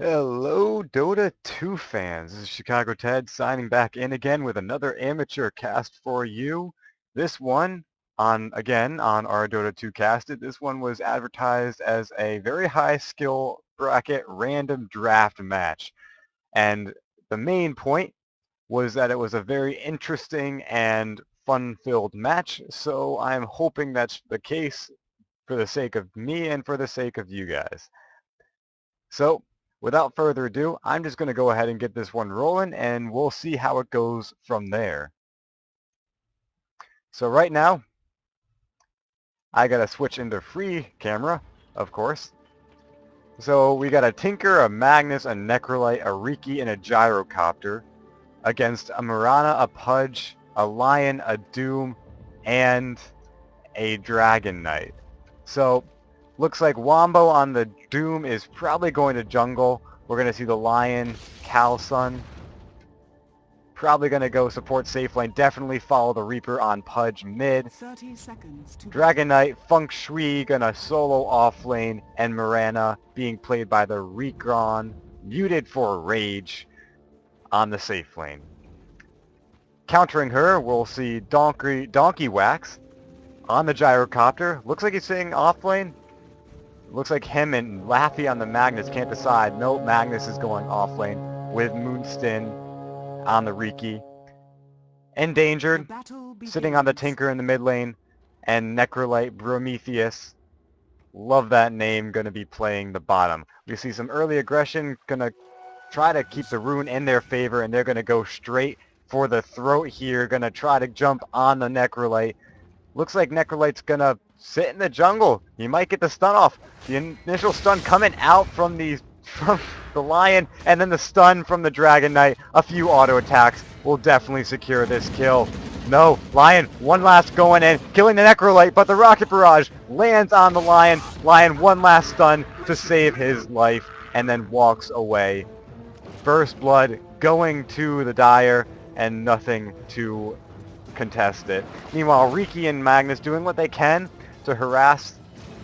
Hello, Dota 2 fans. This is Chicago Ted signing back in again with another amateur cast for you. This one on our Dota 2 casted. This one was advertised as a very high skill bracket random draft match. And the main point was that it was a very interesting and fun-filled match. So I'm hoping that's the case for the sake of me and for the sake of you guys. So without further ado, I'm just going to go ahead and get this one rolling and we'll see how it goes from there. So right now, I got to switch into free camera, of course. So we got a Tinker, a Magnus, a Necrolite, a Riki, and a Gyrocopter against a Mirana, a Pudge, a Lion, a Doom, and a Dragon Knight. So looks like Wombo on the Doom is probably going to jungle. We're going to see the Lion, Calsun, probably going to go support safe lane. Definitely follow the Reaper on Pudge mid. 30 seconds to Dragon Knight, Feng Shui going to solo off lane. And Mirana being played by the Recron, muted for Rage on the safe lane. Countering her, we'll see Donkey Wax on the Gyrocopter. Looks like he's sitting off lane. Looks like him and Laffy on the Magnus can't decide. No, Magnus is going off lane with Moonstin on the Riki. Endangered, sitting on the Tinker in the mid lane, and Necrolite Prometheus. Love that name, going to be playing the bottom. We see some early aggression, going to try to keep the rune in their favor, and they're going to go straight for the throat here, going to try to jump on the Necrolite. Looks like Necrolite's going to sit in the jungle. He might get the stun off. The initial stun coming out from the Lion, and then the stun from the Dragon Knight. A few auto attacks will definitely secure this kill. No, Lion, one last going in, killing the Necrolite, but the Rocket Barrage lands on the Lion. Lion, one last stun to save his life, and then walks away. First blood going to the Dire, and nothing to contest it. Meanwhile, Riki and Magnus doing what they can to harass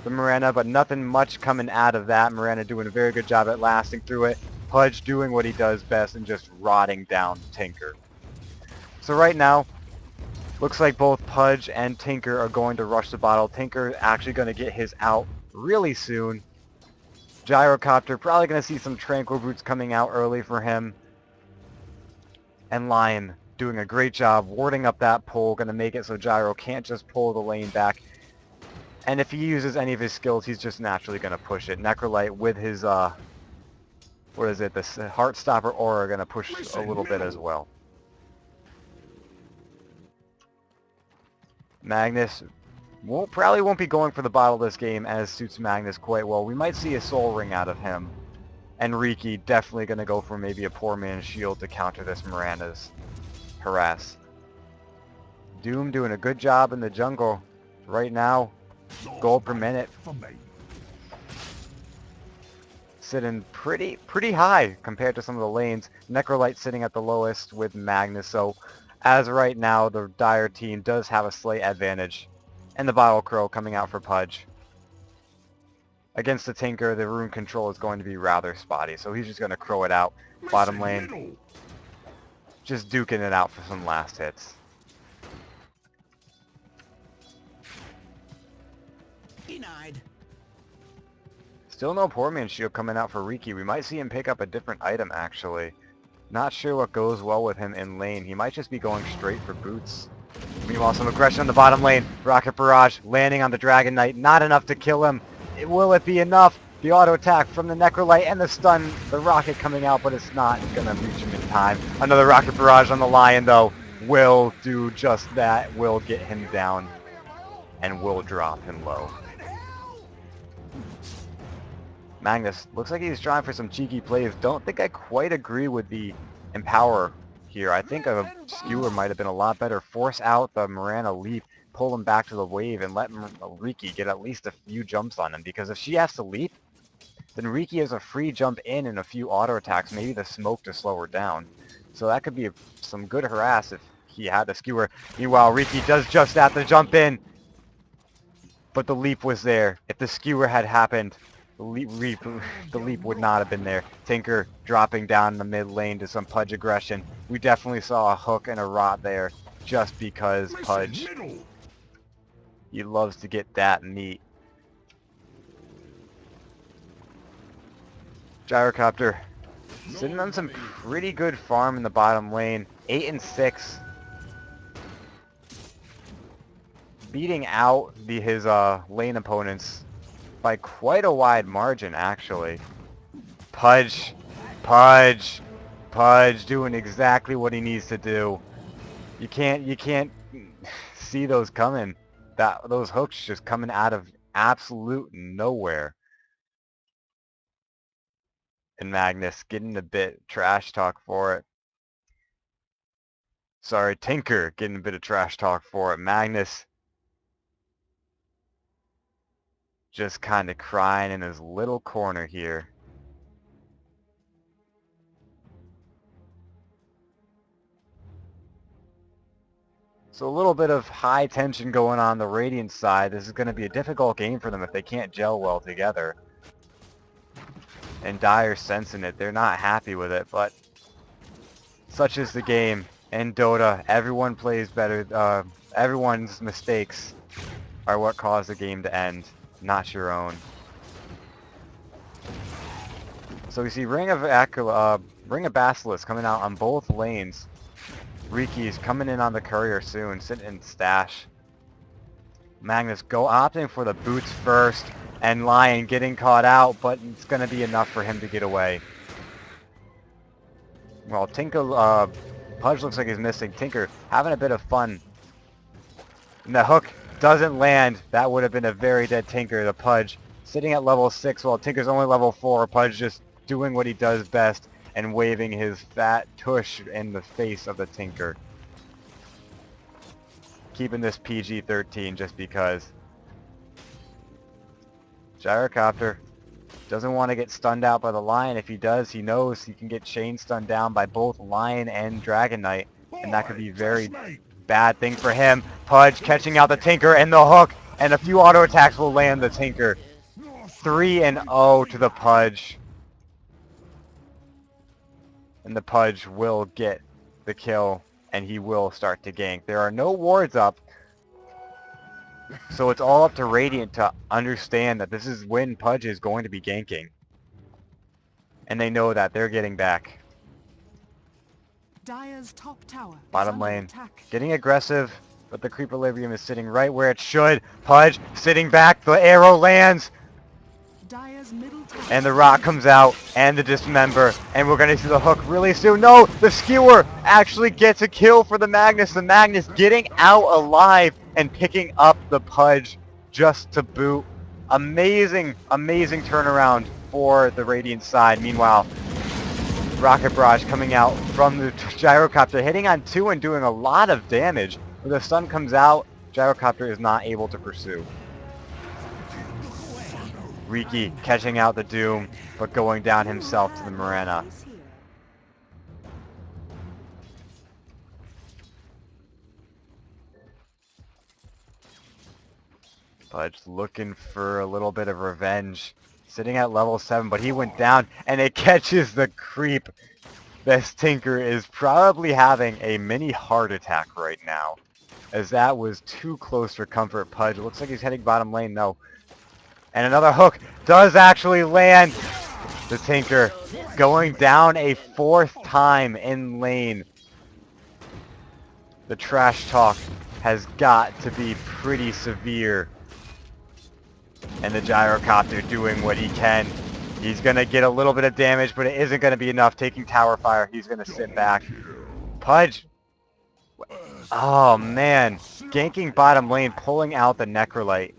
the Mirana, but nothing much coming out of that. Mirana doing a very good job at lasting through it. Pudge doing what he does best and just rotting down Tinker. So right now, looks like both Pudge and Tinker are going to rush the bottle. Tinker actually going to get his out really soon. Gyrocopter probably going to see some Tranquil Boots coming out early for him. And Lion doing a great job warding up that pull, going to make it so Gyro can't just pull the lane back. And if he uses any of his skills, he's just naturally going to push it. Necrolite with his, what is it, the Heartstopper aura going to push a little bit as well. Magnus probably won't be going for the bottle this game, as suits Magnus quite well. We might see a Soul Ring out of him. And Riki definitely going to go for maybe a Poor Man's Shield to counter this Miranda's harass. Doom doing a good job in the jungle right now. Gold per minute. Sitting pretty high compared to some of the lanes. Necrolite sitting at the lowest with Magnus. So as of right now, the Dire team does have a slight advantage. And the Bottle Crow coming out for Pudge. Against the Tinker, the rune control is going to be rather spotty. So he's just going to crow it out. Bottom lane. Just duking it out for some last hits. denied. Still no Poor Man's Shield coming out for Riki. We might see him pick up a different item, actually. Not sure what goes well with him in lane. He might just be going straight for boots. Meanwhile, some aggression on the bottom lane. Rocket Barrage landing on the Dragon Knight. Not enough to kill him. Will it be enough? The auto attack from the Necrolite and the stun. The rocket coming out, but it's not going to reach him in time. Another Rocket Barrage on the Lion, though. Will do just that. Will get him down. And will drop him low. Magnus looks like he's trying for some cheeky plays. Don't think I quite agree with the Empower here. I think a Skewer might have been a lot better. Force out the Mirana leap, pull him back to the wave, and let Riki get at least a few jumps on him. Because if she has to leap, then Riki has a free jump in and a few auto attacks, maybe the smoke to slow her down. So that could be some good harass if he had the Skewer. Meanwhile, Riki does just that, the jump in. But the leap was there. If the Skewer had happened, the leap would not have been there. Tinker dropping down the mid lane to some Pudge aggression. We definitely saw a hook and a rot there just because Pudge, he loves to get that meat. Gyrocopter sitting on some pretty good farm in the bottom lane. 8 and 6. Beating out his lane opponents by quite a wide margin, actually. Pudge doing exactly what he needs to do. You can't see those coming. Those hooks just coming out of absolute nowhere. And Magnus getting a bit trash talk for it. Sorry, Tinker getting a bit of trash talk for it. Magnus just kind of crying in his little corner here. So a little bit of high tension going on the Radiant side. This is going to be a difficult game for them if they can't gel well together. And Dire's sensing it. They're not happy with it, but such is the game. In Dota, everyone plays better. Everyone's mistakes are what cause the game to end, not your own. So we see Ring of Basilisk coming out on both lanes. Riki's coming in on the courier soon, sitting in stash. Magnus opting for the boots first, and Lion getting caught out, but it's going to be enough for him to get away. Well, Pudge looks like he's missing. Tinker having a bit of fun. And the hook doesn't land. That would have been a very dead Tinker. The Pudge sitting at level 6 while Tinker's only level 4. Pudge just doing what he does best and waving his fat tush in the face of the Tinker. Keeping this PG-13 just because. Gyrocopter doesn't want to get stunned out by the Lion. If he does, he knows he can get chain stunned down by both Lion and Dragon Knight, and that could be very bad thing for him. Pudge catching out the Tinker and the hook, and a few auto attacks will land the Tinker. 3-0 to the Pudge. And the Pudge will get the kill, and he will start to gank. There are no wards up, so it's all up to Radiant to understand that this is when Pudge is going to be ganking. And they know that they're getting back. Dire's top tower is Bottom under lane. attack. Getting aggressive, but the Creep Equilibrium is sitting right where it should. Pudge sitting back, the arrow lands, Dire's middle tower and the rock comes out, and the dismember, and we're going to see the hook really soon. No, the skewer actually gets a kill for the Magnus. The Magnus getting out alive and picking up the Pudge just to boot. Amazing, amazing turnaround for the Radiant side. Meanwhile, Rocket Barrage coming out from the Gyrocopter, hitting on 2 and doing a lot of damage. When the stun comes out, Gyrocopter is not able to pursue. Riki catching out the Doom, but going down himself to the Morena. is here. Pudge looking for a little bit of revenge. Sitting at level 7, but he went down, and it catches the creep. This Tinker is probably having a mini heart attack right now, as that was too close for comfort. Pudge, it looks like he's heading bottom lane, no. And another hook does actually land. The Tinker going down a 4th time in lane. The trash talk has got to be pretty severe. And the Gyrocopter doing what he can. He's going to get a little bit of damage, but it isn't going to be enough. Taking tower fire, he's going to sit back. Pudge. Oh, man. Ganking bottom lane, pulling out the Necrolite.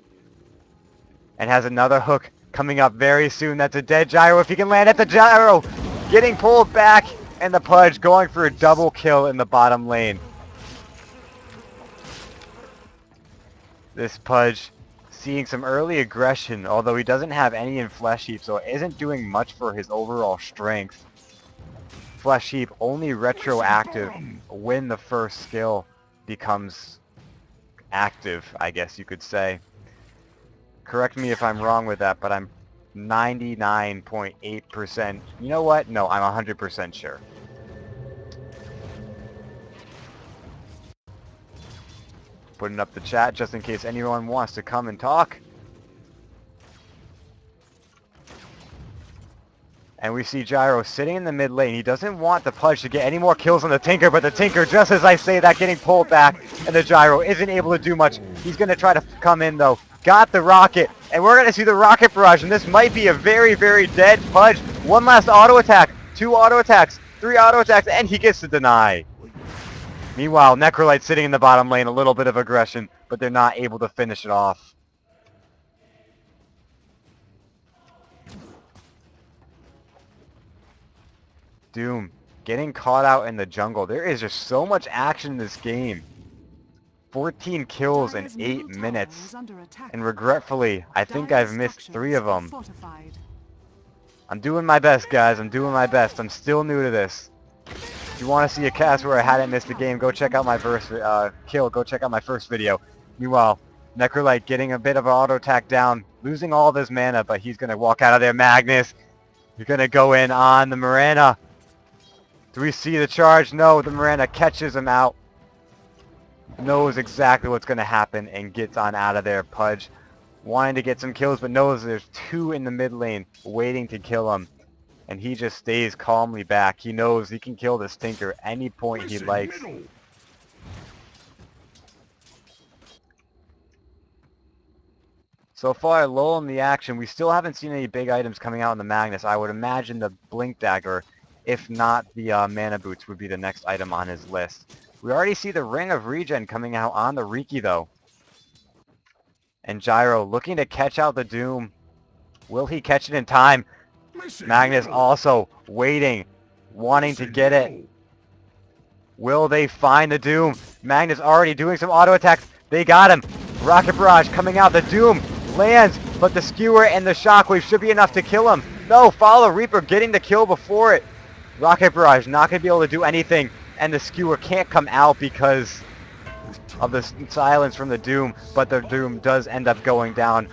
And has another hook coming up very soon. That's a dead Gyro. If he can land at the Gyro. Getting pulled back. And the Pudge going for a double kill in the bottom lane. This Pudge seeing some early aggression, although he doesn't have any in Flesh Heap, so it isn't doing much for his overall strength. Flesh Heap only retroactive when the first skill becomes active, I guess you could say. Correct me if I'm wrong with that, but I'm 99.8%. You know what? No, I'm 100% sure. Putting up the chat just in case anyone wants to come and talk. And we see Gyro sitting in the mid lane. He doesn't want the Pudge to get any more kills on the Tinker, but the Tinker, just as I say that, getting pulled back, and the Gyro isn't able to do much. He's going to try to come in, though. Got the Rocket, and we're going to see the Rocket Barrage, and this might be a very, very dead Pudge. One last auto attack, 2 auto attacks, 3 auto attacks, and he gets to deny. Meanwhile, Necrolite sitting in the bottom lane, a little bit of aggression, but they're not able to finish it off. Doom getting caught out in the jungle. There is just so much action in this game. 14 kills in 8 minutes. And regretfully, I think I've missed 3 of them. I'm doing my best, guys. I'm doing my best. I'm still new to this. If you want to see a cast where I hadn't missed a game, go check out my first Go check out my first video. Meanwhile, Necrolite getting a bit of an auto attack down, losing all of his mana, but he's gonna walk out of there. Magnus, you're gonna go in on the Mirana. Do we see the charge? No, the Mirana catches him out. Knows exactly what's going to happen and gets on out of there. Pudge wanting to get some kills, but knows there's 2 in the mid lane waiting to kill him. And he just stays calmly back. He knows he can kill this Tinker any point he likes. So far, low in the action. We still haven't seen any big items coming out in the Magnus. I would imagine the Blink Dagger, if not the Mana Boots, would be the next item on his list. We already see the Ring of Regen coming out on the Riki, though. And Gyro looking to catch out the Doom. Will he catch it in time? Magnus also waiting, wanting to get it. Will they find the Doom? Magnus already doing some auto attacks. They got him. Rocket Barrage coming out. The Doom lands, but the Skewer and the Shockwave should be enough to kill him. No, Follow Reaper getting the kill before it. Rocket Barrage not going to be able to do anything, and the Skewer can't come out because of the silence from the Doom, but the Doom does end up going down.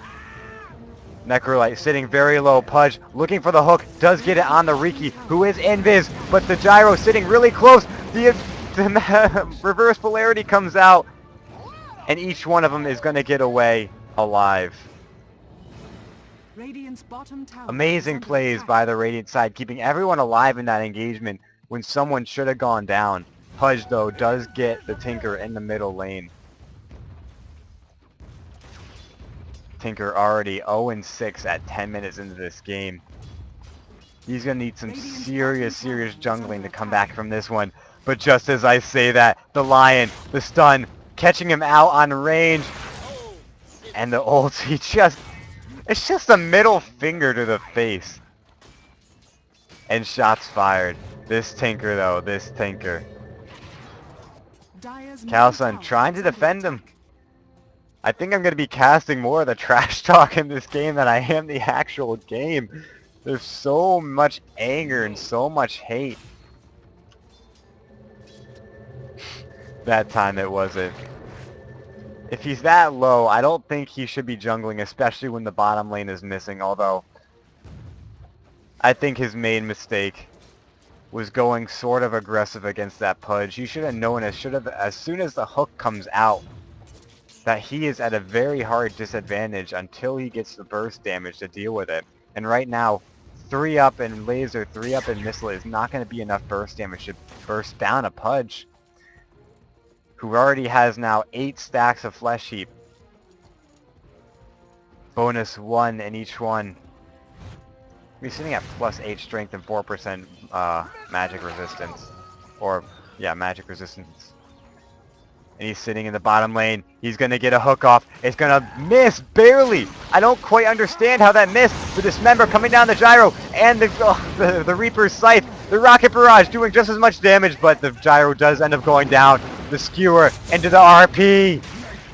Necrolite sitting very low. Pudge looking for the hook, does get it on the Riki, who is invis, but the Gyro sitting really close. The reverse polarity comes out, and each one of them is going to get away alive. Amazing plays by the Radiant side, keeping everyone alive in that engagement when someone should have gone down. Pudge, though, does get the Tinker in the middle lane. Tinker already 0-6 at 10 minutes into this game. He's going to need some serious jungling to come back from this one. But just as I say that, the Lion, the stun, catching him out on range. And the ulti it's just a middle finger to the face. And shots fired. This Tinker, though, this Tinker. Kal'San trying to defend him. I think I'm going to be casting more of the trash talk in this game than I am the actual game. There's so much anger and so much hate. That time it wasn't. If he's that low, I don't think he should be jungling, especially when the bottom lane is missing, although I think his main mistake was going sort of aggressive against that Pudge. He should have known as soon as the hook comes out that he is at a very hard disadvantage until he gets the burst damage to deal with it. And right now, 3 up and laser, 3 up and missile is not going to be enough burst damage to burst down a Pudge, who already has now 8 stacks of Flesh Heap. Bonus 1 in each one. He's sitting at plus 8 strength and 4% magic resistance. Or, yeah, magic resistance. And he's sitting in the bottom lane. He's going to get a hook off. It's going to miss, barely. I don't quite understand how that missed. The Dismember coming down the Gyro and the Reaper's Scythe. The Rocket Barrage doing just as much damage, but the Gyro does end up going down. The Skewer into the RP.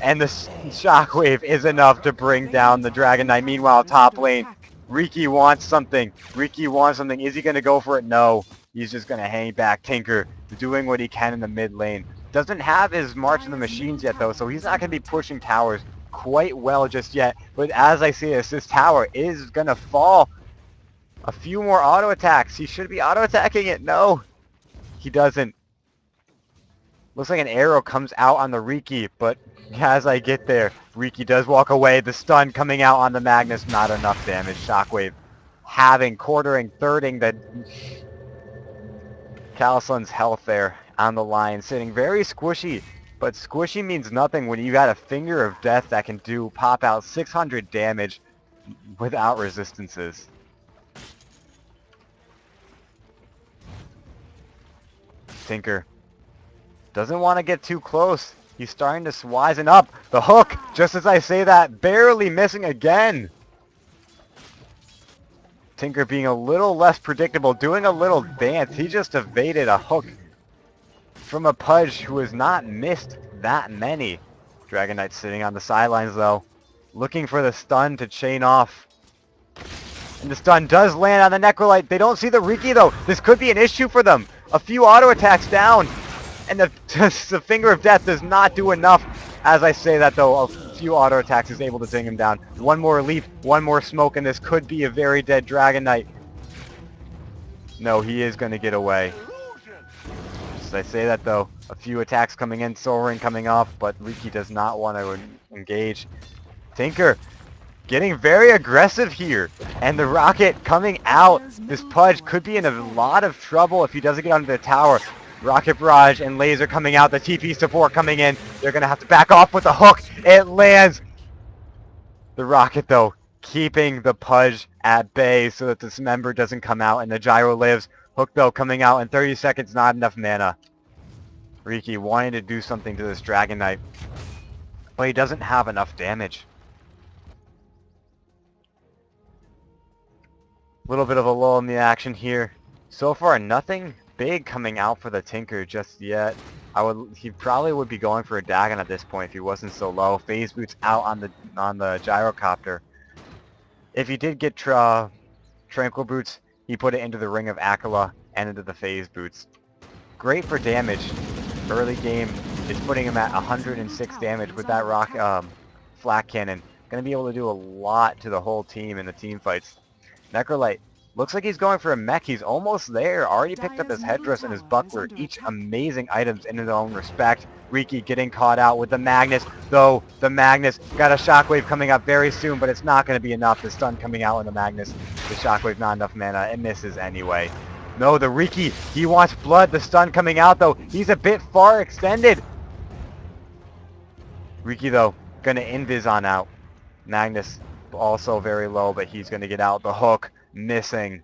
And the Shockwave is enough to bring down the Dragon Knight. Meanwhile, top lane, Riki wants something. Riki wants something. Is he going to go for it? No. He's just going to hang back. Tinker doing what he can in the mid lane. Doesn't have his March of the Machines yet, though, so he's not going to be pushing towers quite well just yet. But as I see this tower is going to fall. A few more auto attacks. He should be auto attacking it. No, he doesn't. Looks like an arrow comes out on the Riki, but as I get there, Riki does walk away. The stun coming out on the Magnus, not enough damage. Shockwave quartering, thirding the Calisun's health there on the line, sitting very squishy. But squishy means nothing when you got a Finger of Death that can pop out 600 damage without resistances. Tinker doesn't want to get too close. He's starting to wizen up. The hook, just as I say that, barely missing again. Tinker being a little less predictable, doing a little dance. He just evaded a hook from a Pudge who has not missed that many. Dragon Knight sitting on the sidelines though, looking for the stun to chain off. And the stun does land on the Necrolite. They don't see the Riki though. This could be an issue for them. A few auto attacks down. And the Finger of Death does not do enough. As I say that though, a few auto attacks is able to ding him down. One more leap, one more smoke, and this could be a very dead Dragon Knight. No, he is going to get away. As I say that though, a few attacks coming in, Soul Ring coming off, but Riki does not want to engage. Tinker getting very aggressive here, and the rocket coming out. This Pudge could be in a lot of trouble if he doesn't get onto the tower. Rocket Barrage and Laser coming out, the TP support coming in. They're going to have to back off with the hook. It lands. The rocket, though, keeping the Pudge at bay so that this member doesn't come out and the Gyro lives. Hook, though, coming out in 30 seconds, not enough mana. Riki wanting to do something to this Dragon Knight, but he doesn't have enough damage. A little bit of a lull in the action here. So far, nothing big coming out for the Tinker just yet. He probably would be going for a Dagon at this point if he wasn't so low. Phase Boots out on the Gyrocopter. If he did get Tranquil Boots, he put it into the Ring of Akala and into the Phase Boots. Great for damage. Early game is putting him at 106 damage with that Flak Cannon. Going to be able to do a lot to the whole team in the team fights. Necrolite looks like he's going for a mech. He's almost there. Already picked up his headdress and his buckler. Each amazing items in their own respect. Riki getting caught out with the Magnus. Though the Magnus got a Shockwave coming up very soon, but it's not going to be enough. The stun coming out on the Magnus. The Shockwave not enough mana. It misses anyway. No, the Riki, he wants blood. The stun coming out though. He's a bit far extended. Riki though, going to invis on out. Magnus also very low, but he's going to get out. The hook missing,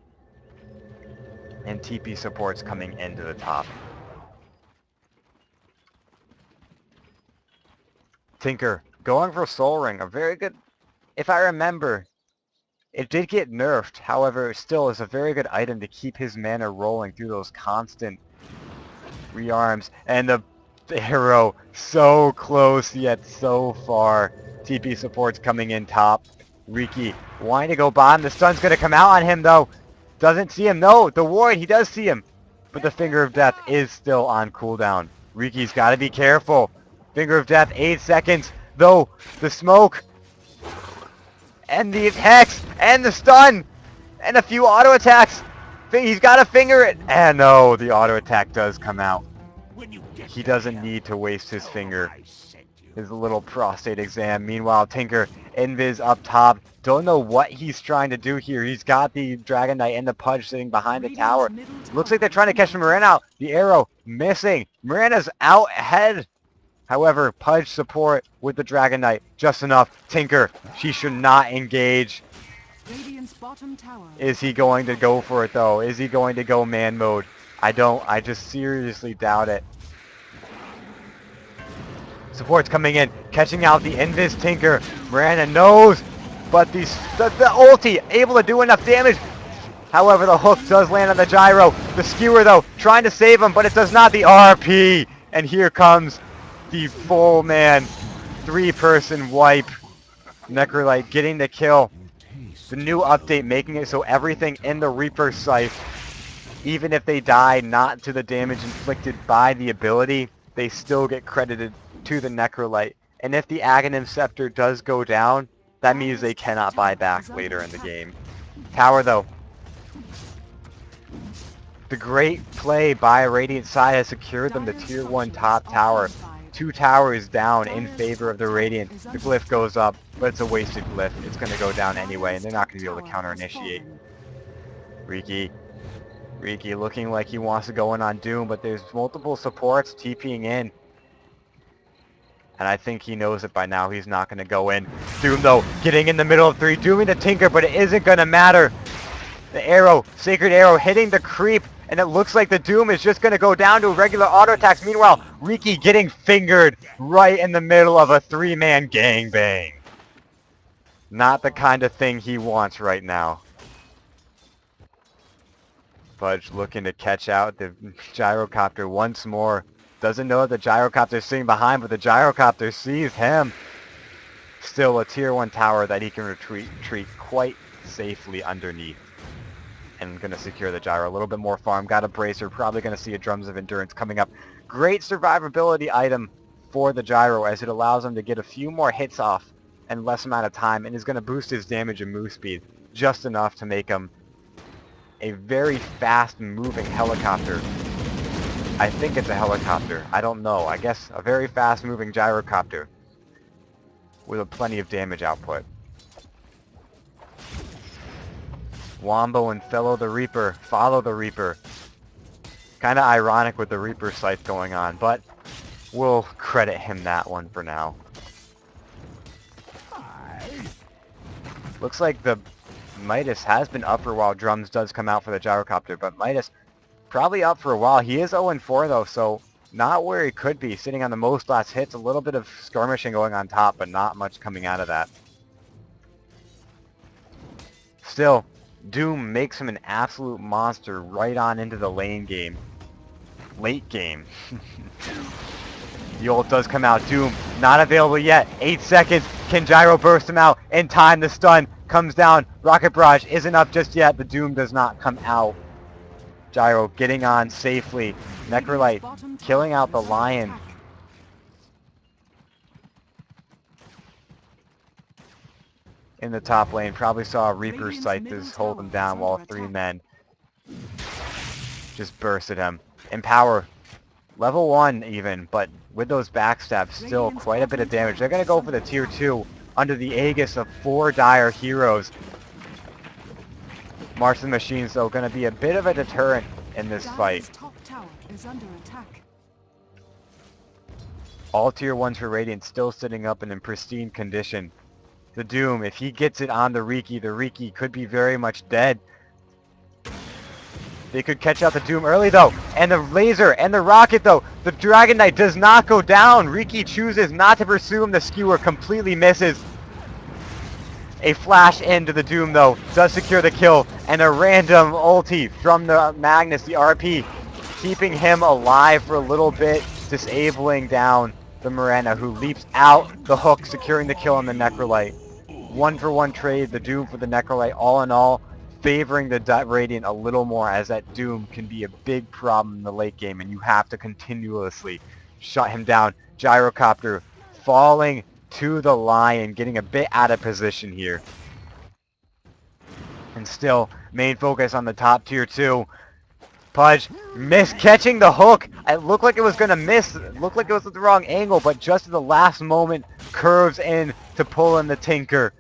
and TP supports coming into the top. Tinker going for Soul Ring, a very good, if I remember, it did get nerfed, however it still is a very good item to keep his mana rolling through those constant rearms. And the arrow so close yet so far. TP supports coming in top. Riki wanting to go bottom. The stun's going to come out on him though. Doesn't see him. No, the ward, he does see him. But the Finger of Death is still on cooldown. Riki's got to be careful. Finger of Death, 8 seconds. Though, the smoke. And the Hex. And the stun. And a few auto attacks. He's got to finger it. And no, the auto attack does come out. He doesn't need to waste his finger. His little prostate exam. Meanwhile, Tinker, invis up top. Don't know what he's trying to do here. He's got the Dragon Knight and the Pudge sitting behind the tower. Looks like they're trying to catch Mirana out. The arrow missing. Mirana's out ahead. However, Pudge support with the Dragon Knight. Just enough. Tinker, she should not engage. Is he going to go for it though? Is he going to go man mode? I just seriously doubt it. Support's coming in, catching out the Invis Tinker. Mirana knows, but the ulti able to do enough damage. However, the hook does land on the Gyro. The Skewer though, trying to save him, but it does not. The RP, and here comes the full man 3-person wipe. Necrolite getting the kill. The new update making it so everything in the Reaper Scythe, even if they die not to the damage inflicted by the ability, they still get credited to the Necrolite And if the Aghanim Scepter does go down, that means they cannot buy back later in the game. Tower, though. The great play by Radiant side has secured them the tier 1 top tower. 2 towers down in favor of the Radiant. The glyph goes up, but it's a wasted glyph. It's going to go down anyway, and they're not going to be able to counter-initiate. Riki looking like he wants to go in on Doom, but there's multiple supports TPing in. And I think he knows it by now. He's not going to go in. Doom, though, getting in the middle of 3, doing the Tinker, but it isn't going to matter. The arrow, Sacred Arrow, hitting the creep, and it looks like the Doom is just going to go down to regular auto attacks. Meanwhile, Riki getting fingered right in the middle of a 3-man gangbang. Not the kind of thing he wants right now. Fudge looking to catch out the Gyrocopter once more. Doesn't know the Gyrocopter is sitting behind, but the Gyrocopter sees him. Still a tier 1 tower that he can retreat quite safely underneath. And going to secure the Gyro. A little bit more farm. Got a Bracer. Probably going to see a Drums of Endurance coming up. Great survivability item for the Gyro as it allows him to get a few more hits off in less amount of time, and is going to boost his damage and move speed just enough to make him a very fast moving helicopter. I think it's a helicopter. I don't know. I guess a very fast moving gyrocopter with a plenty of damage output. Wombo and follow the Reaper. Kind of ironic with the Reaper scythe going on, but we'll credit him that one for now. Looks like the Midas has been up for a while. Drums does come out for the gyrocopter, but Midas probably up for a while. He is 0-4 though, so not where he could be. Sitting on the most last hits, a little bit of skirmishing going on top, but not much coming out of that. Still, Doom makes him an absolute monster right on into the late game. The ult does come out. Doom not available yet. 8 seconds. Can Gyro burst him out in time? The stun comes down. Rocket Barrage isn't up just yet. The Doom does not come out. Gyro getting on safely. Necrolite killing out the Lion. In the top lane. Probably saw a Reaper's Scythe is hold him down while 3 men just bursted him. Empower. Level 1 even, but with those backstabs, still quite a bit of damage. They're going to go for the tier 2 under the aegis of 4 dire heroes. March of the Machines, though, going to be a bit of a deterrent in this fight. All tier 1s for Radiant still sitting up and in pristine condition. The Doom, if he gets it on the Riki could be very much dead. They could catch out the Doom early, though. And the laser and the rocket, though. The Dragon Knight does not go down. Riki chooses not to pursue him. The Skewer completely misses. A flash into the Doom, though, does secure the kill. And a random ulti from the Magnus, the RP, keeping him alive for a little bit, disabling down the Mirana, who leaps out the hook, securing the kill on the Necrolite. 1-for-1 trade, the Doom for the Necrolite. All in all, favoring the Radiant a little more, as that Doom can be a big problem in the late game, and you have to continuously shut him down. Gyrocopter falling to the Lion, getting a bit out of position here. And still, main focus on the top tier 2. Pudge catching the hook. It looked like it was going to miss. It looked like it was at the wrong angle, but just at the last moment, curves in to pull in the Tinker.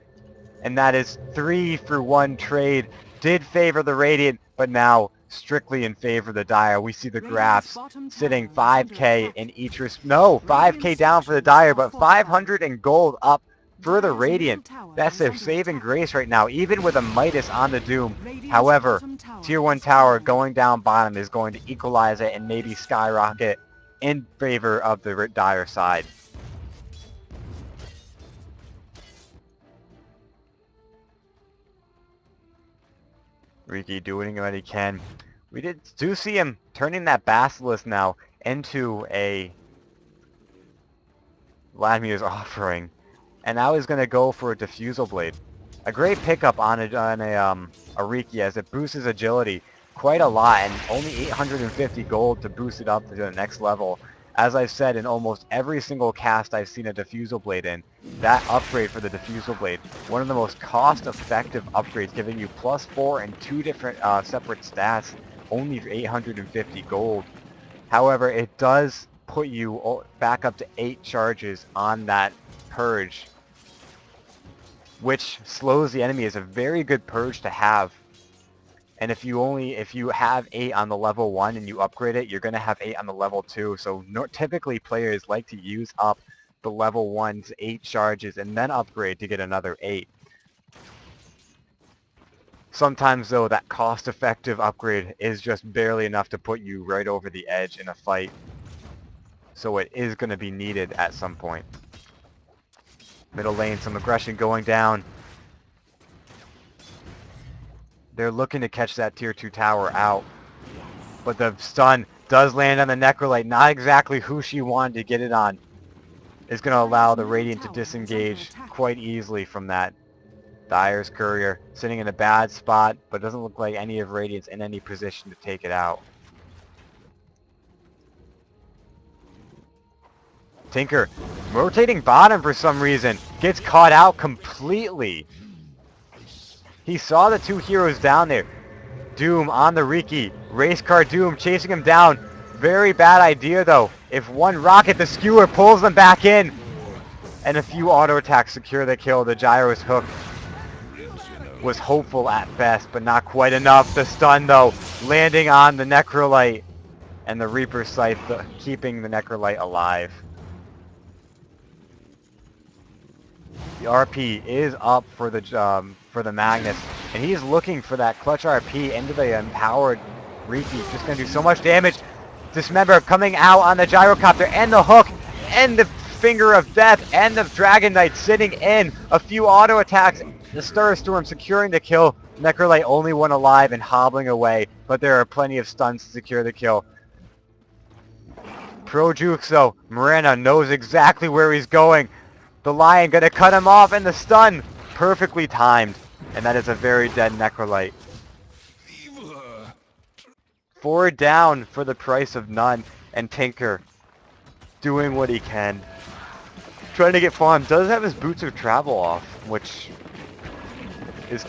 And that is 3-for-1 trade. Did favor the Radiant, but now strictly in favor of the Dire. We see the graphs sitting 5k in each... No, 5k down for the Dire, but 500 in gold up for the Radiant. That's their saving grace right now, even with a Midas on the Doom. However, tier 1 tower going down bottom is going to equalize it and maybe skyrocket in favor of the Dire side. Riki doing what he can. We do see him turning that Basilisk now into a Vladimir's Offering. And now he's going to go for a Diffusal Blade. A great pickup on a Riki, as it boosts his agility quite a lot, and only 850 gold to boost it up to the next level. As I've said in almost every single cast I've seen a Diffusal Blade in, that upgrade for the Diffusal Blade, one of the most cost-effective upgrades, giving you +4 and 2 different separate stats, only for 850 gold. However, it does put you back up to 8 charges on that purge, which slows the enemy. Is a very good purge to have. And if you have 8 on the level 1 and you upgrade it, you're going to have 8 on the level 2. So typically players like to use up the level 1's 8 charges and then upgrade to get another 8. Sometimes though, that cost-effective upgrade is just barely enough to put you right over the edge in a fight. So it is going to be needed at some point. Middle lane, some aggression going down. They're looking to catch that tier 2 tower out. But the stun does land on the Necrolite. Not exactly who she wanted to get it on. Is going to allow the Radiant to disengage quite easily from that. Dire's Courier sitting in a bad spot, but doesn't look like any of Radiant's in any position to take it out. Tinker rotating bottom for some reason. Gets caught out completely. He saw the 2 heroes down there. Doom on the Riki. Race car Doom chasing him down. Very bad idea though. If one rocket, the skewer pulls them back in. And a few auto attacks secure the kill. The Gyro's hook was hopeful at best, but not quite enough. The stun though, landing on the Necrolite. And the Reaper Scythe keeping the Necrolite alive. The RP is up for the Magnus, and he's looking for that clutch RP into the empowered Riki. Just going to do so much damage. Dismember coming out on the Gyrocopter and the hook and the Finger of Death and the Dragon Knight sitting in. A few auto attacks. The Stir Storm securing the kill. Necrolite only one alive and hobbling away, but there are plenty of stuns to secure the kill. Pro Jukes though, Mirana knows exactly where he's going. The Lion gonna cut him off, and the stun perfectly timed. And that is a very dead Necrolite. 4 down for the price of none, and Tinker doing what he can. Trying to get farm. Does have his Boots of Travel off, which is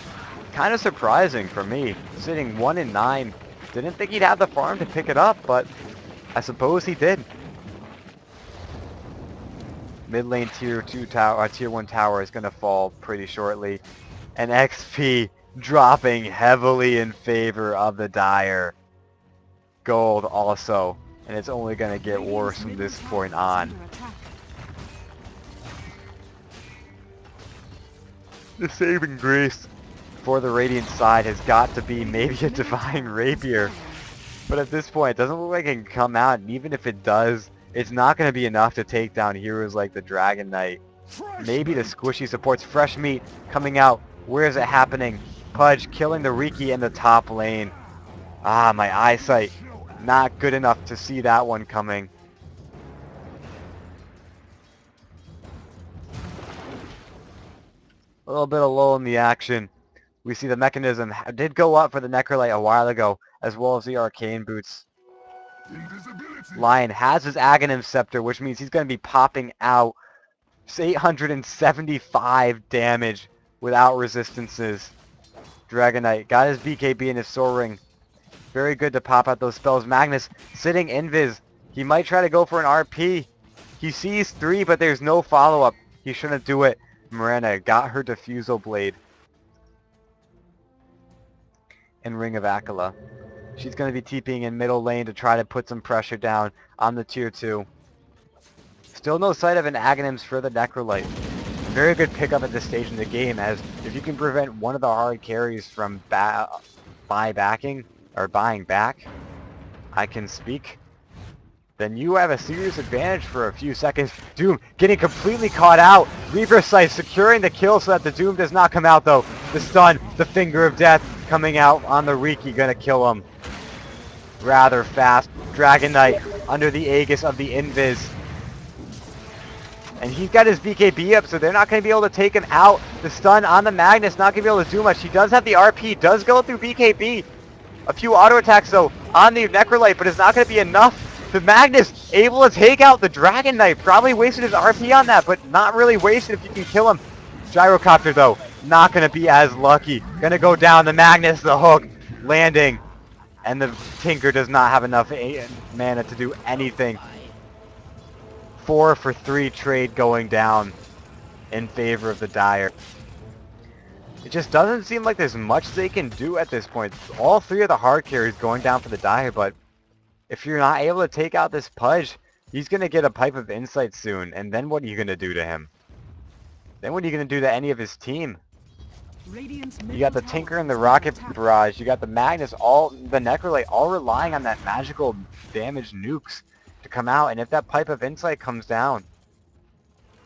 kind of surprising for me. Sitting 1 and 9. Didn't think he'd have the farm to pick it up, but I suppose he did. Mid lane tier 1 tower is going to fall pretty shortly. And XP dropping heavily in favor of the Dire. Gold also. And it's only going to get worse from this point on. The saving grace for the Radiant side has got to be maybe a Divine Rapier. But at this point, it doesn't look like it can come out. And even if it does, it's not going to be enough to take down heroes like the Dragon Knight. Maybe the squishy supports. Fresh meat coming out. Where is it happening? Pudge killing the Riki in the top lane. Ah, my eyesight. Not good enough to see that one coming. A little bit of lull in the action. We see the mechanism did go up for the Necrolite a while ago, as well as the Arcane Boots. Lion has his Aghanim Scepter, which means he's going to be popping out 875 damage without resistances. Dragon Knight got his BKB and his Soul Ring. Very good to pop out those spells. Magnus sitting invis. He might try to go for an RP. He sees 3, but there's no follow-up. He shouldn't do it. Mirana got her Diffusal Blade. And Ring of Akala. She's going to be TPing in middle lane to try to put some pressure down on the tier 2. Still no sight of an Aghanims for the Necrolite. Very good pickup at this stage in the game, as if you can prevent one of the hard carries from buying back, I can speak, then you have a serious advantage for a few seconds. Doom getting completely caught out. Reaper Scythe securing the kill so that the Doom does not come out though. The stun, the Finger of Death coming out on the Riki, gonna kill him rather fast. Dragon Knight under the Aegis of the Invis. And he's got his BKB up, so they're not going to be able to take him out. The stun on the Magnus, not going to be able to do much. He does have the RP, does go through BKB. A few auto attacks, though, on the Necrolite, but it's not going to be enough The Magnus able to take out the Dragon Knight. Probably wasted his RP on that, but not really wasted if you can kill him. Gyrocopter, though, not going to be as lucky. Going to go down. The Magnus, the hook, landing. And the Tinker does not have enough mana to do anything. 4 for 3 trade going down in favor of the Dire. It just doesn't seem like there's much they can do at this point. All 3 of the hard carries going down for the Dire, but if you're not able to take out this Pudge, he's going to get a Pipe of Insight soon, and then what are you going to do to him? Then what are you going to do to any of his team? You got the Tinker and the Rocket Barrage, you got the Magnus, all the Necrolite, all relying on that magical damage nukes to come out, and if that Pipe of Insight comes down,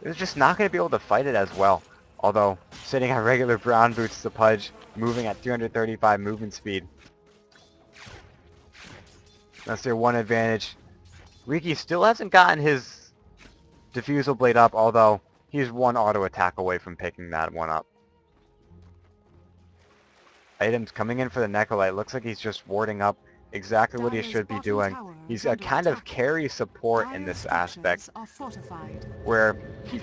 they're just not going to be able to fight it as well. Although, sitting on regular brown boots, the Pudge moving at 335 movement speed. That's their one advantage. Riki still hasn't gotten his Diffusal Blade up, although he's one auto attack away from picking that one up. Items coming in for the Necrolite. Looks like he's just warding up exactly what he should be doing. He's a kind of carry support in this aspect, where he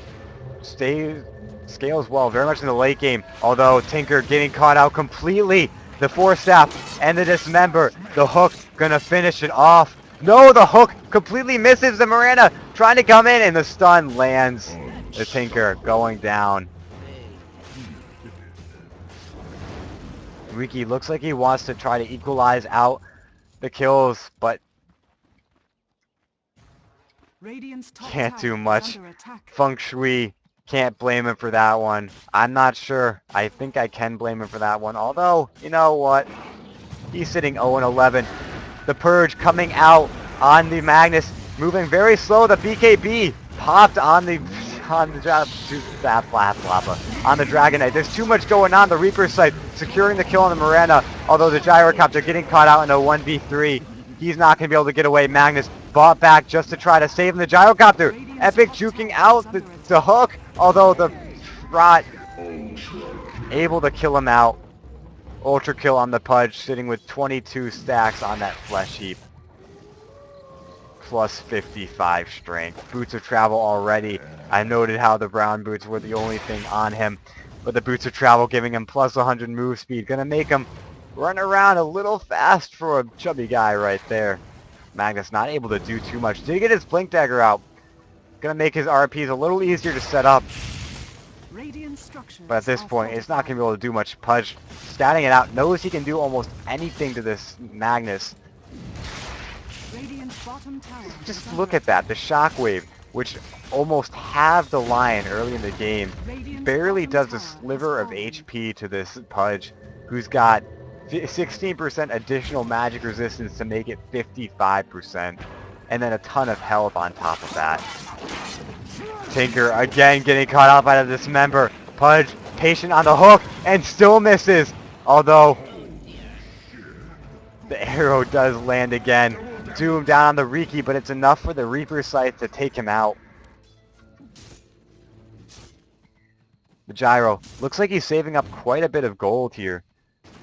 scales well very much in the late game, although Tinker getting caught out completely. The Force Staff and the Dismember. The hook gonna finish it off. No, the hook completely misses the Miranda trying to come in, and the stun lands. The Tinker going down. Riki looks like he wants to try to equalize out the kills, but can't do much. Feng Shui, can't blame him for that one. I'm not sure. I think I can blame him for that one. Although, you know what? He's sitting 0-11. The Purge coming out on the Magnus, moving very slow. The BKB popped on the Dragon Knight. There's too much going on. The Reaper Sight securing the kill on the Miranda, although the Gyrocopter getting caught out in a 1v3. He's not going to be able to get away. Magnus bought back just to try to save him. The Gyrocopter, Epic juking out the hook, although the Rot able to kill him out. Ultra kill on the Pudge, sitting with 22 stacks on that flesh heap. Plus 55 strength. Boots of Travel already. I noted how the brown boots were the only thing on him, but the Boots of Travel giving him plus 100 move speed. Gonna make him run around a little fast for a chubby guy right there. Magnus not able to do too much. Did he get his Blink Dagger out? Gonna make his RPs a little easier to set up. But at this point, it's not gonna be able to do much. Pudge scouting it out, knows he can do almost anything to this Magnus. Just look at that, the Shockwave, which almost halved the Lion early in the game, barely does a sliver of HP to this Pudge, who's got 16% additional magic resistance to make it 55%, and then a ton of health on top of that. Tinker again getting caught out by the Dismember. Pudge patient on the hook and still misses, although the arrow does land again. Doom down on the Riki, but it's enough for the Reaper Sight to take him out. The Gyro looks like he's saving up quite a bit of gold here.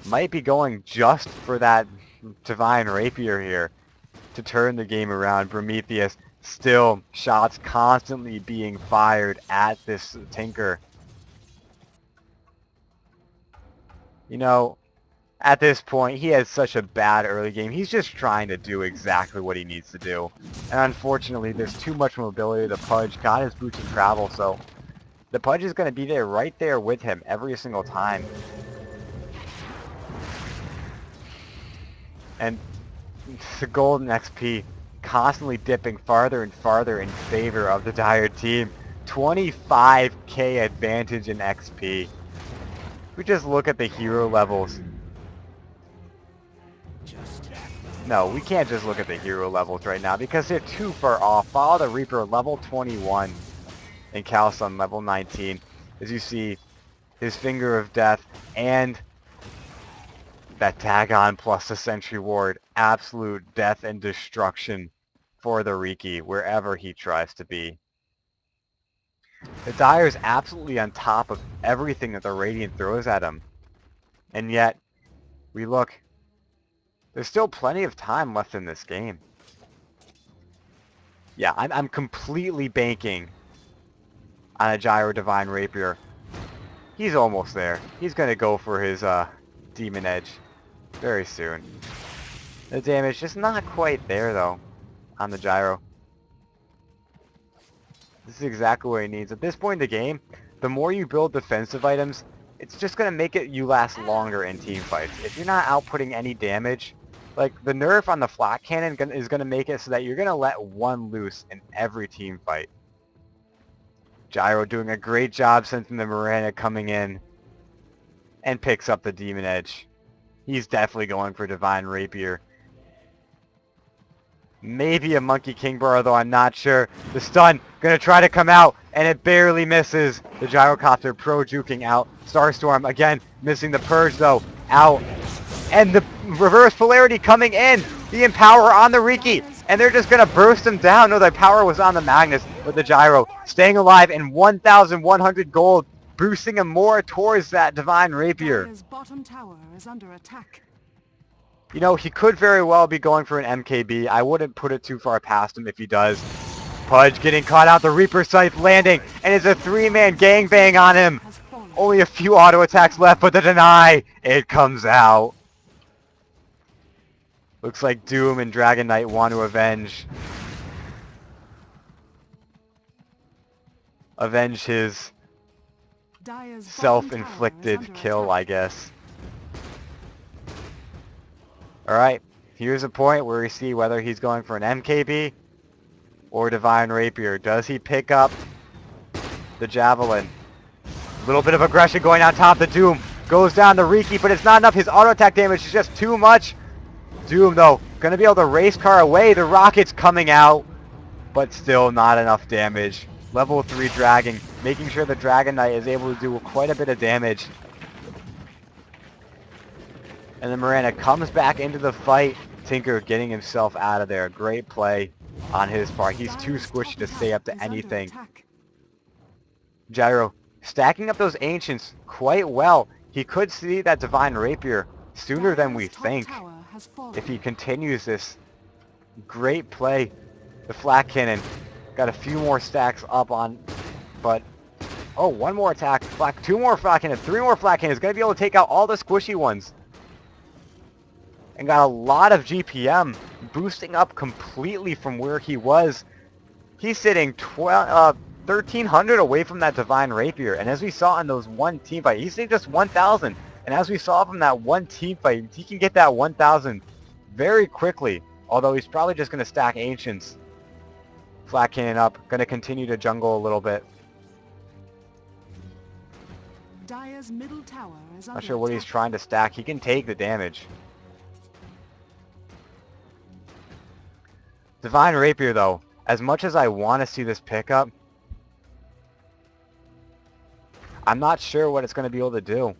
Might be going just for that Divine Rapier here to turn the game around. Prometheus, still shots constantly being fired at this Tinker. You know, at this point, he has such a bad early game. He's just trying to do exactly what he needs to do. And unfortunately, there's too much mobility. The Pudge got his Boots of Travel, so the Pudge is going to be there, right there with him every single time. And the golden XP constantly dipping farther and farther in favor of the Dire team. 25k advantage in XP. We just look at the hero levels. No, we can't just look at the hero levels right now because they're too far off. Follow the Reaper level 21 and Calsun level 19. As you see, his Finger of Death and that Dagon plus the Sentry Ward. Absolute death and destruction for the Riki wherever he tries to be. The Dire is absolutely on top of everything that the Radiant throws at him. And yet, we look. There's still plenty of time left in this game. Yeah, I'm completely banking on a Gyro Divine Rapier. He's almost there. He's going to go for his Demon Edge very soon. The damage just not quite there, though, on the Gyro. This is exactly what he needs. At this point in the game, the more you build defensive items, it's just going to make it you last longer in team fights. If you're not outputting any damage, like the nerf on the Flak Cannon is going to make it so that you're going to let one loose in every team fight. Gyro doing a great job sensing the Mirana coming in and picks up the Demon Edge. He's definitely going for Divine Rapier. Maybe a Monkey King Burrow, though I'm not sure. The stun gonna try to come out, and it barely misses. The Gyrocopter pro-juking out. Starstorm again missing the Purge though. Out. And the reverse polarity coming in. The Empower on the Riki. And they're just gonna burst him down. No, the power was on the Magnus with the Gyro. Staying alive in 1,100 gold. Boosting him more towards that Divine Rapier. Dire's bottom tower is under attack. You know, he could very well be going for an MKB. I wouldn't put it too far past him if he does. Pudge getting caught out. The Reaper Scythe landing. And it's a three-man gangbang on him. Only a few auto attacks left, but the deny. It comes out. Looks like Doom and Dragon Knight want to avenge his Dire's self-inflicted kill, I guess. Alright, here's a point where we see whether he's going for an MKB or Divine Rapier. Does he pick up the Javelin? A little bit of aggression going on top. The Doom goes down the Riki, but it's not enough. His auto attack damage is just too much. Doom, though, going to be able to race car away. The rocket's coming out, but still not enough damage. Level 3 Dragon, making sure the Dragon Knight is able to do quite a bit of damage. And then Mirana comes back into the fight. Tinker getting himself out of there. Great play on his part. He's too squishy to stay up to anything. Gyro stacking up those Ancients quite well. He could see that Divine Rapier sooner than we think if he continues this. Great play. The Flak Cannon got a few more stacks up on, but oh, one more attack. Two more Flak Cannons, three more Flak Cannons. Gonna be able to take out all the squishy ones. And got a lot of GPM, boosting up completely from where he was. He's sitting 1,300 away from that Divine Rapier. And as we saw in those one team fight, he's sitting just 1,000. And as we saw from that one team fight, he can get that 1,000 very quickly. Although he's probably just going to stack Ancients. Flak Cannon up, going to continue to jungle a little bit. Dire's middle tower is under Not sure what he's attack. trying to stack. He can take the damage. Divine Rapier, though, as much as I want to see this pickup, I'm not sure what it's going to be able to do.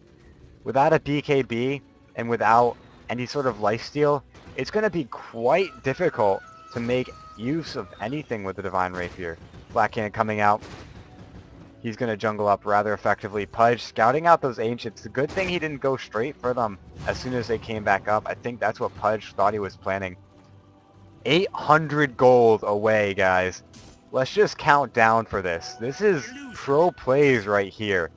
Without a BKB and without any sort of lifesteal, it's going to be quite difficult to make use of anything with the Divine Rapier. Flak Cannon coming out. He's going to jungle up rather effectively. Pudge scouting out those Ancients. The good thing he didn't go straight for them as soon as they came back up. I think that's what Pudge thought he was planning. 800 gold away, guys. Let's just count down for this. This is pro plays right here.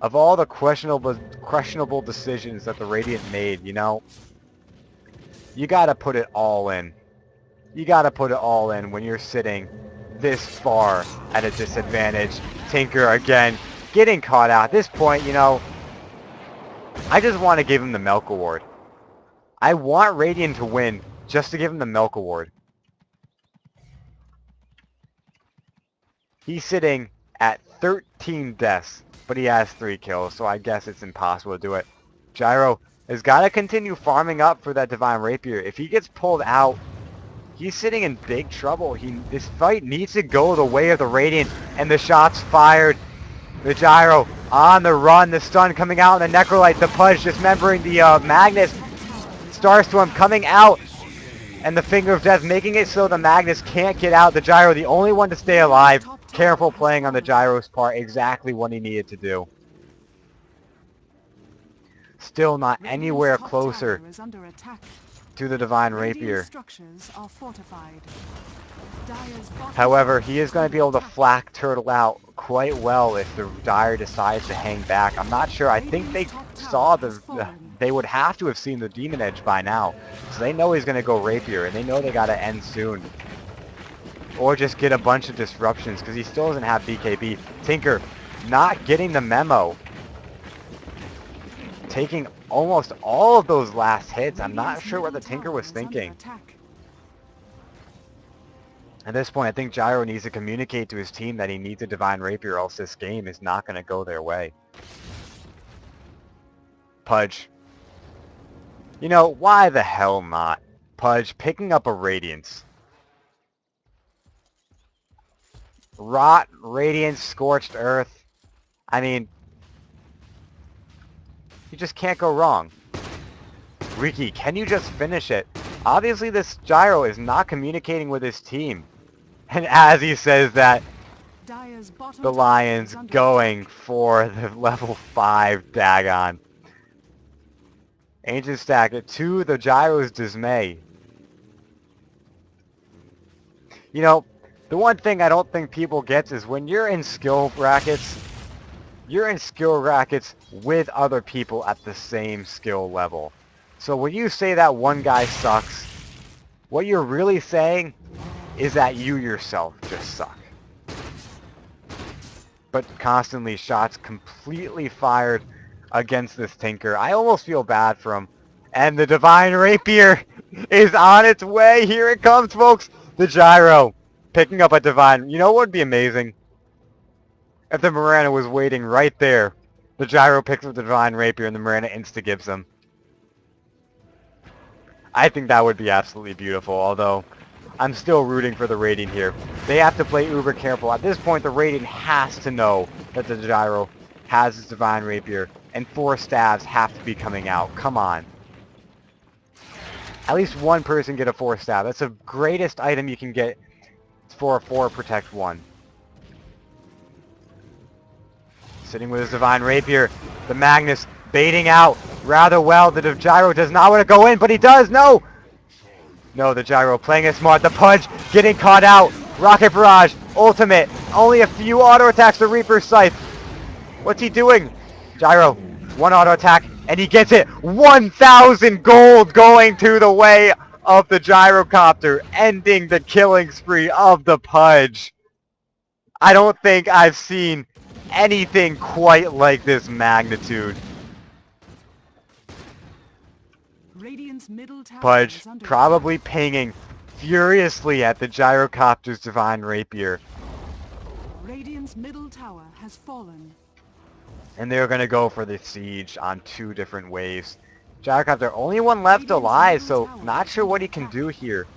Of all the questionable decisions that the Radiant made, you know, you gotta put it all in. You gotta put it all in when you're sitting this far at a disadvantage. Tinker again, getting caught out. At this point, you know, I just want to give him the Milk Award. I want Radiant to win just to give him the Milk Award. He's sitting at 13 deaths, but he has 3 kills, so I guess it's impossible to do it. Gyro has got to continue farming up for that Divine Rapier. If he gets pulled out, he's sitting in big trouble. This fight needs to go the way of the Radiant, and the shots fired. The Gyro on the run, the stun coming out, and the Necrolite, the Pudge dismembering the Magnus. Starstorm coming out, and the Finger of Death making it so the Magnus can't get out. The Gyro, the only one to stay alive. Careful playing on the Gyro's part, exactly what he needed to do. Still not anywhere closer to the Divine Rapier. Structures are fortified. Dire's bottom However, tower he is going to under be able to attack. flak turtle out quite well if the Dire decides to hang back. I'm not sure. I think they Radiant's top saw tower has the... fallen. They would have to have seen the Demon Edge by now. So they know he's going to go Rapier, and they know they got to end soon. Or just get a bunch of disruptions, because he still doesn't have BKB. Tinker not getting the memo. Taking almost all of those last hits. I'm not Radiant's sure what the middle Tinker tower was is under thinking. attack. At this point, I think Gyro needs to communicate to his team that he needs a Divine Rapier, else this game is not going to go their way. Pudge. You know, why the hell not? Pudge picking up a Radiance. Rot, Radiance, Scorched Earth. I mean, you just can't go wrong. Riki, can you just finish it? Obviously, this Gyro is not communicating with his team. And as he says that, Dire's bottom the tower Lions is under going attack. for the level 5 Dagon. Ancient stack it to the Gyro's dismay. You know, the one thing I don't think people get is when you're in skill brackets with other people at the same skill level. So when you say that one guy sucks, what you're really saying is that you yourself just suck. But constantly shots completely fired against this Tinker. I almost feel bad for him. And the Divine Rapier is on its way. Here it comes, folks. The Gyro picking up a Divine. You know what would be amazing? If the Mirana was waiting right there. The Gyro picks up the Divine Rapier and the Mirana insta-gives him. I think that would be absolutely beautiful, although I'm still rooting for the Radiant here. They have to play uber careful. At this point, the Radiant has to know that the Gyro has his Divine Rapier, and 4 stabs have to be coming out. Come on. At least one person get a 4 stab. That's the greatest item you can get for a 4 protect 1. Sitting with his Divine Rapier. The Magnus baiting out rather well. The Gyro does not want to go in, but he does. No! No, the Gyro playing it smart. The Pudge getting caught out. Rocket Barrage. Ultimate. Only a few auto attacks to Reaper's Scythe. What's he doing? Gyro. 1 auto attack, and he gets it. 1,000 gold going to the way of the Gyrocopter, ending the killing spree of the Pudge. I don't think I've seen anything quite like this magnitude. Radiant's middle tower Pudge is under probably attack. pinging furiously at the Gyrocopter's Divine Rapier. Radiant's middle tower has fallen. And they're going to go for the siege on 2 different waves. Gyrocopter, only one left Radiant's alive, middle so tower not is sure what under he can attack. do here.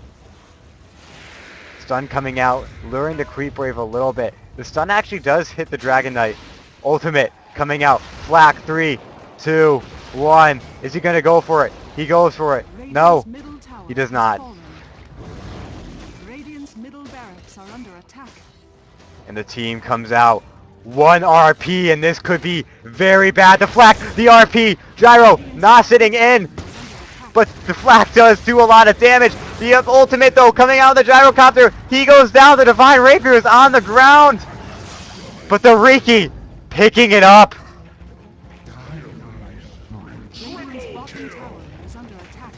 Stun coming out, luring the Creep Wave a little bit. The stun actually does hit the Dragon Knight. Ultimate coming out. Flak 3, 2, 1. Is he going to go for it? He goes for it. No, Radiant's middle tower he does has not. fallen. Radiant's middle barracks are under attack. And the team comes out. 1 RP, and this could be very bad. The flak, the RP, Gyro not sitting in, but the flak does do a lot of damage. The ultimate, though, coming out of the Gyrocopter, he goes down. The Divine Rapier is on the ground, but the Riki picking it up. Radiant's bottom tower is under attack.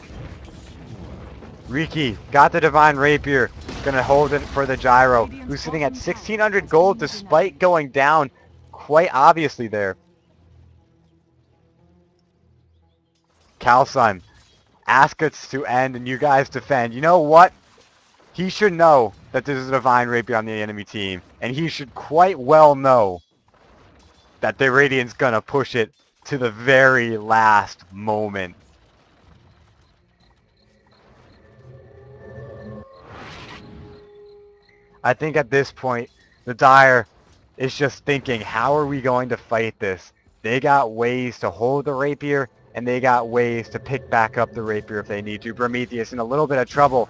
Riki got the Divine Rapier, gonna hold it for the Gyro, who's sitting at 1,600 gold despite going down quite obviously there. Kalsun, ask us to end and you guys defend. You know what? He should know that there's a Divine Rapier on the enemy team, and he should quite well know that the Radiant's gonna push it to the very last moment. I think at this point, the Dire is just thinking, how are we going to fight this? They got ways to hold the Rapier, and they got ways to pick back up the Rapier if they need to. Prometheus in a little bit of trouble.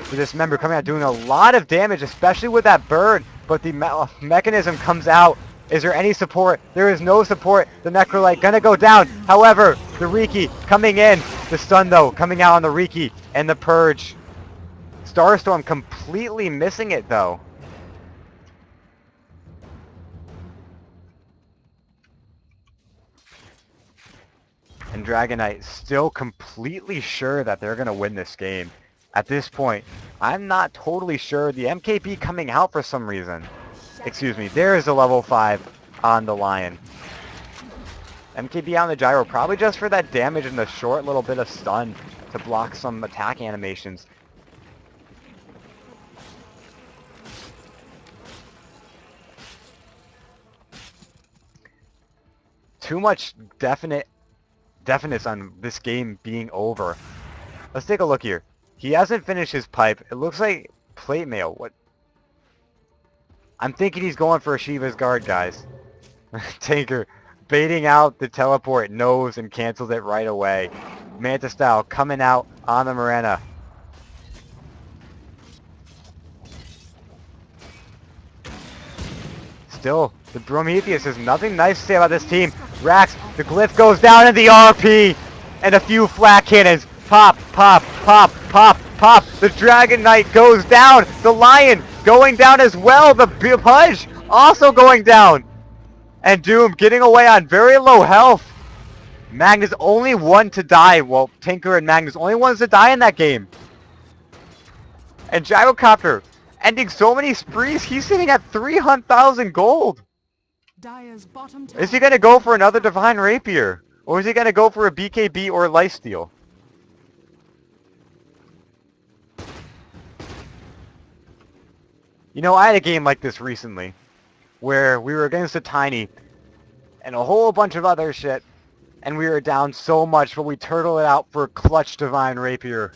So this member coming out doing a lot of damage, especially with that bird, but the mechanism comes out. Is there any support? There is no support. The Necrolite gonna go down. However, the Riki coming in. The stun, though, coming out on the Riki and the Purge. Starstorm completely missing it, though. And Dragon Knight still completely sure that they're going to win this game. At this point, I'm not totally sure. The MKB coming out for some reason. Excuse me, there is a level 5 on the Lion. MKB on the Gyro, probably just for that damage and the short little bit of stun to block some attack animations. Too much definiteness on this game being over. Let's take a look here. He hasn't finished his pipe. It looks like plate mail. What? I'm thinking he's going for a Shiva's Guard, guys. Tinker baiting out the teleport, knows and cancels it right away. Manta style coming out on the Morena. Still, the Prometheus has nothing nice to say about this team. Rax, the glyph goes down in the RP, and a few flat cannons. Pop, pop, pop, pop, pop. The Dragon Knight goes down. The Lion going down as well. The Pudge also going down. And Doom getting away on very low health. Magnus only one to die. Well, Tinker and Magnus only ones to die in that game. And Gyrocopter ending so many sprees. He's sitting at 300,000 gold. Dire's bottom Is he going to go for another Divine Rapier? Or is he going to go for a BKB or a Lifesteal? You know, I had a game like this recently, where we were against a Tiny, and a whole bunch of other shit, and we were down so much, but we turtled it out for a clutch Divine Rapier.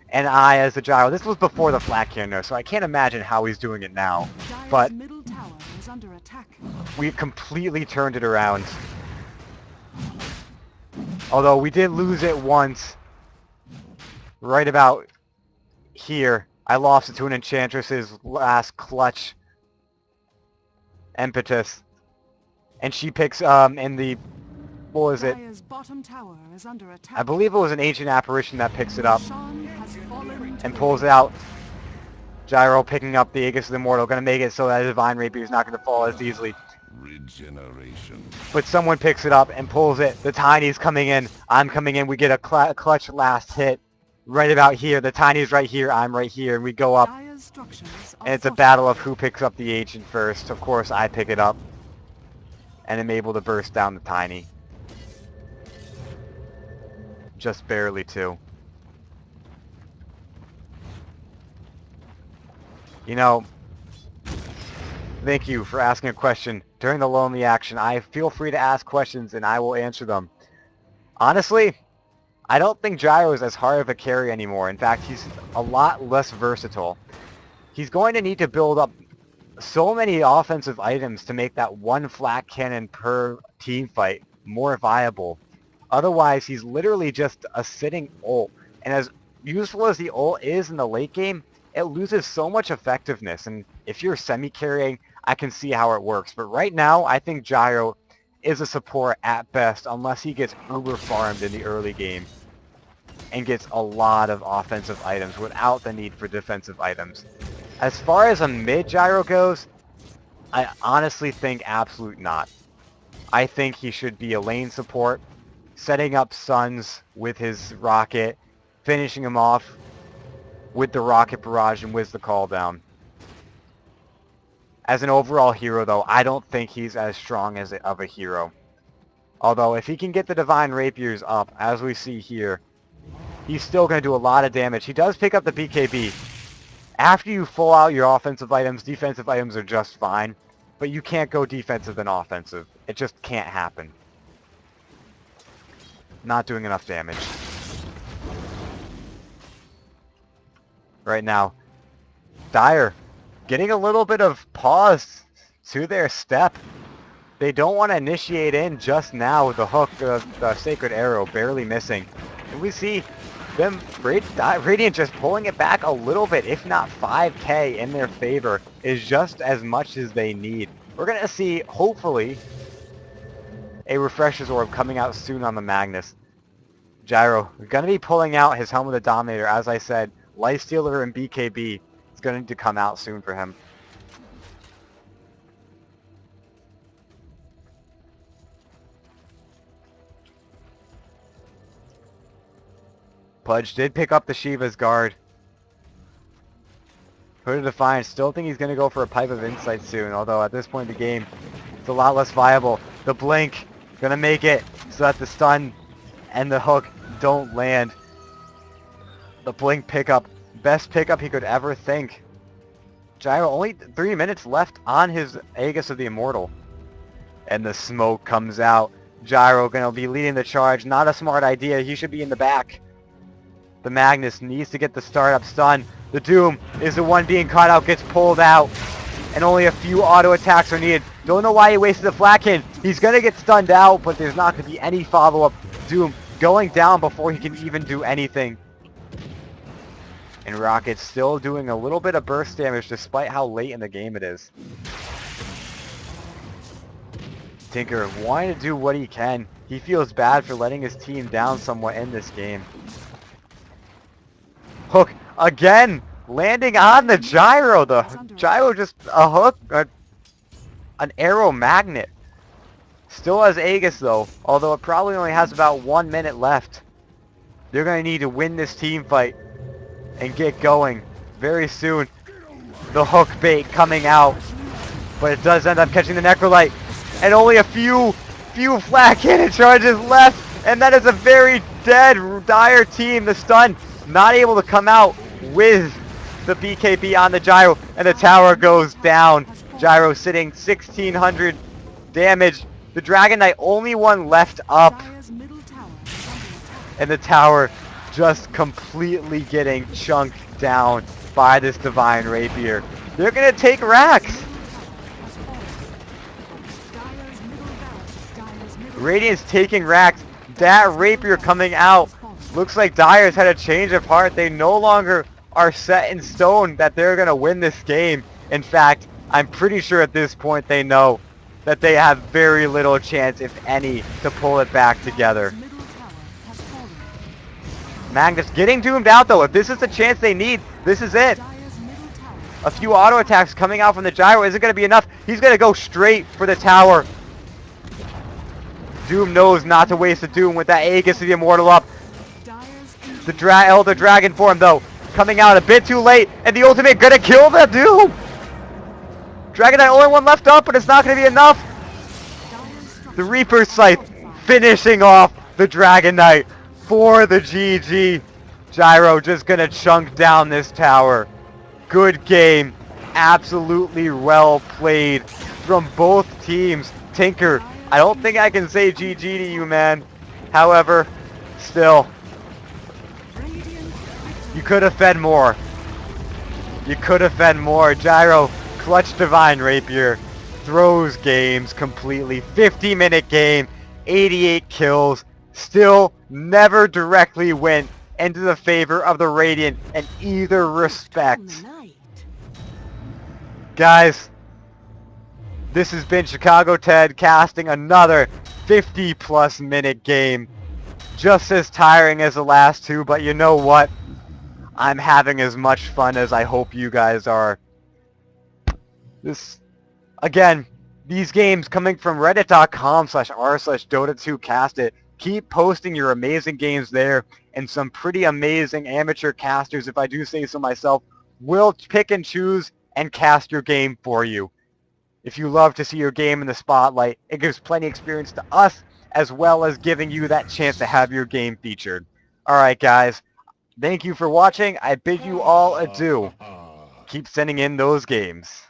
And I, as the Gyro, this was before the flat cannon, so I can't imagine how he's doing it now. But middle tower is under attack. We completely turned it around. Although we did lose it once, right about here. I lost it to an Enchantress's last clutch impetus. And she picks, in the, what was it? Dire's bottom tower is under attack. I believe it was an Ancient Apparition that picks it up Sean has fallen to and pulls it out. Gyro picking up the Aegis of the Immortal, gonna make it so that Divine Rapier is not gonna fall as easily. Regeneration. But someone picks it up and pulls it. The Tiny's coming in. I'm coming in. We get a clutch last hit. Right about here. The Tiny's right here. I'm right here. And we go up. Dire's structures are And it's a fortified. battle of who picks up the Ancient first. Of course, I pick it up. And am able to burst down the Tiny. Just barely, too. You know, thank you for asking a question. During the Lonely Action, I feel free to ask questions and I will answer them. Honestly, I don't think Gyro is as hard of a carry anymore. In fact, he's a lot less versatile. He's going to need to build up so many offensive items to make that one flat cannon per team fight more viable. Otherwise, he's literally just a sitting ult. And as useful as the ult is in the late game, it loses so much effectiveness. And if you're semi-carrying, I can see how it works. But right now, I think Gyro is a support at best, unless he gets uber farmed in the early game and gets a lot of offensive items without the need for defensive items. As far as a mid Gyro goes, I honestly think absolute not. I think he should be a lane support, setting up Suns with his rocket, finishing him off with the rocket barrage and whiz the call down. As an overall hero, though, I don't think he's as strong as of a hero. Although, if he can get the Divine Rapiers up, as we see here, he's still going to do a lot of damage. He does pick up the BKB. After you full out your offensive items, defensive items are just fine. But you can't go defensive than offensive. It just can't happen. Not doing enough damage. Right now, Dire getting a little bit of pause to their step. They don't want to initiate in just now with the hook of the Sacred Arrow barely missing. And we see them, Radiant just pulling it back a little bit, if not 5k in their favor, is just as much as they need. We're going to see, hopefully, a Refresher's Orb coming out soon on the Magnus. Gyro going to be pulling out his Helm of the Dominator. As I said, Lifestealer and BKB is going to come out soon for him. Pudge did pick up the Shiva's guard. Hood of Defiance, still think he's going to go for a Pipe of Insight soon, although at this point in the game, it's a lot less viable. The Blink, going to make it so that the stun and the hook don't land. The Blink pickup, best pickup he could ever think. Gyro, only 3 minutes left on his Aegis of the Immortal. And the smoke comes out. Gyro going to be leading the charge. Not a smart idea. He should be in the back. The Magnus needs to get the startup stun. The Doom is the one being caught out, gets pulled out. And only a few auto attacks are needed. Don't know why he wasted the Flacken. He's going to get stunned out, but there's not going to be any follow-up. Doom going down before he can even do anything. And Rocket's still doing a little bit of burst damage despite how late in the game it is. Tinker wanting to do what he can. He feels bad for letting his team down somewhat in this game. Hook again, landing on the Gyro. The Gyro just a hook, an arrow magnet. Still has Aegis though, although it probably only has about 1 minute left. They're going to need to win this team fight and get going very soon. The hook bait coming out, but it does end up catching the Necrolite. And only a few flat cannon charges left, and that is a very dead Dire team. The stun not able to come out with the BKB on the Gyro, and the tower goes down. Gyro sitting 1600 damage. The Dragon Knight only one left up, and the tower just completely getting chunked down by this Divine Rapier. They're gonna take Rax. Radiant's taking Rax. That Rapier coming out. Looks like Dire's had a change of heart. They no longer are set in stone that they're going to win this game. In fact, I'm pretty sure at this point they know that they have very little chance, if any, to pull it back together. Magnus getting doomed out though. If this is the chance they need, this is it. A few auto attacks coming out from the Gyro isn't going to be enough. He's going to go straight for the tower. Doom knows not to waste the Doom with that Aegis of the Immortal up. The Elder Dragon form though, coming out a bit too late, and the ultimate gonna kill the Doom! Dragon Knight only one left up, but it's not gonna be enough. The Reaper Scythe finishing off the Dragon Knight for the GG. Gyro just gonna chunk down this tower. Good game. Absolutely well played from both teams. Tinker, I don't think I can say GG to you, man. However, still, you could have fed more. You could have fed more. Gyro, clutch Divine Rapier, throws games completely. 50-minute game, 88 kills, still never directly went into the favor of the Radiant in either respect. Guys, this has been Chicago Ted casting another 50-plus minute game. Just as tiring as the last two, but you know what? I'm having as much fun as I hope you guys are. Again, these games coming from reddit.com/r/Dota2castit. Keep posting your amazing games there, and some pretty amazing amateur casters, if I do say so myself, will pick and choose and cast your game for you. If you love to see your game in the spotlight, it gives plenty of experience to us, as well as giving you that chance to have your game featured. Alright guys, thank you for watching. I bid you all adieu. Keep sending in those games.